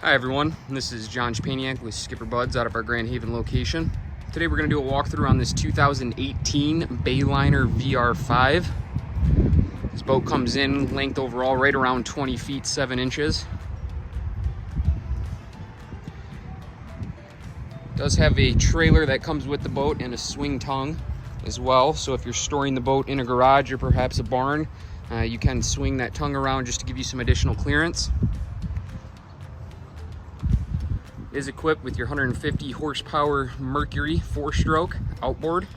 Hi everyone, this is John Chapaniak with SkipperBud's out of our Grand Haven location. Today we're going to do a walkthrough on this 2018 Bayliner VR5. This boat comes in length overall right around 20 feet 7 inches. It does have a trailer that comes with the boat and a swing tongue as well, so if you're storing the boat in a garage or perhaps a barn, you can swing that tongue around just to give you some additional clearance. It is equipped with your 150 horsepower Mercury 4-stroke outboard. It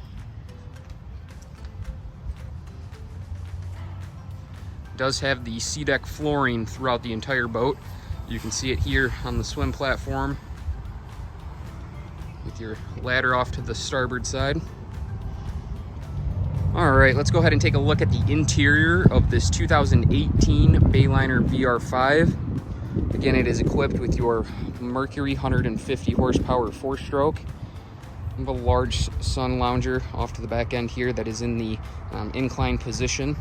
does have the sea-deck flooring throughout the entire boat. You can see it here on the swim platform with your ladder off to the starboard side. All right, let's go ahead and take a look at the interior of this 2018 Bayliner VR5. Again, it is equipped with your Mercury 150 horsepower 4-stroke. We have a large sun lounger off to the back end here that is in the inclined position.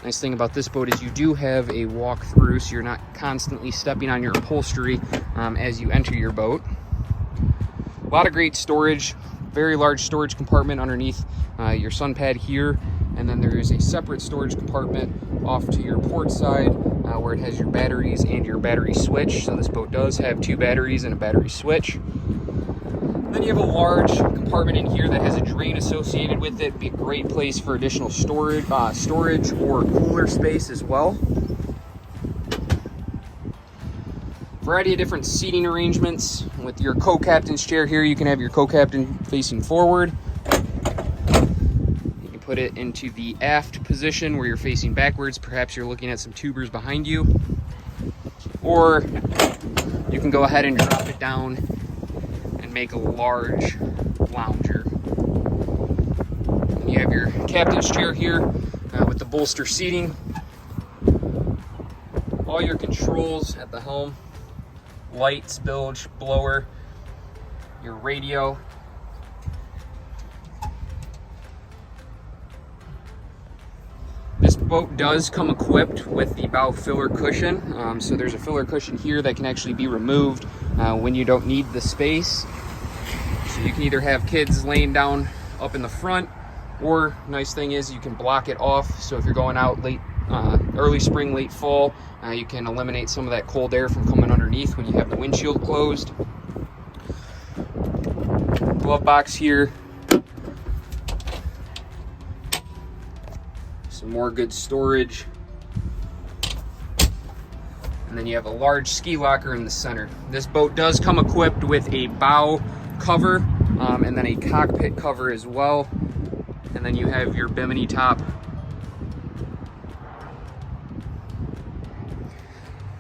Nice thing about this boat is you do have a walk-through, so you're not constantly stepping on your upholstery as you enter your boat. A lot of great storage, very large storage compartment underneath your sun pad here, and then there is a separate storage compartment off to your port side where it has your batteries and your battery switch. So this boat does have 2 batteries and a battery switch. And then you have a large compartment in here that has a drain associated with it. Be a great place for additional storage or cooler space as well. Variety of different seating arrangements. With your co-captain's chair here, you can have your co-captain facing forward. Put it into the aft position where you're facing backwards. Perhaps you're looking at some tubers behind you. Or you can go ahead and drop it down and make a large lounger. And you have your captain's chair here with the bolster seating. All your controls at the helm. Lights, bilge, blower, your radio. This boat does come equipped with the bow filler cushion. So there's a filler cushion here that can actually be removed when you don't need the space. So you can either have kids laying down up in the front, or nice thing is you can block it off. So if you're going out late, early spring, late fall, you can eliminate some of that cold air from coming underneath when you have the windshield closed. Glove box here. Some more good storage. And then you have a large ski locker in the center. This boat does come equipped with a bow cover and then a cockpit cover as well. And then you have your bimini top.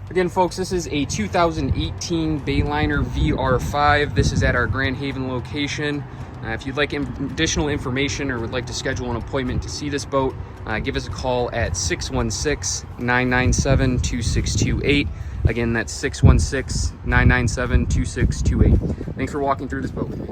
Again, folks, this is a 2018 Bayliner VR5. This is at our Grand Haven location. If you'd like additional information or would like to schedule an appointment to see this boat, give us a call at 616-997-2628. Again, that's 616-997-2628. Thanks for walking through this boat with me.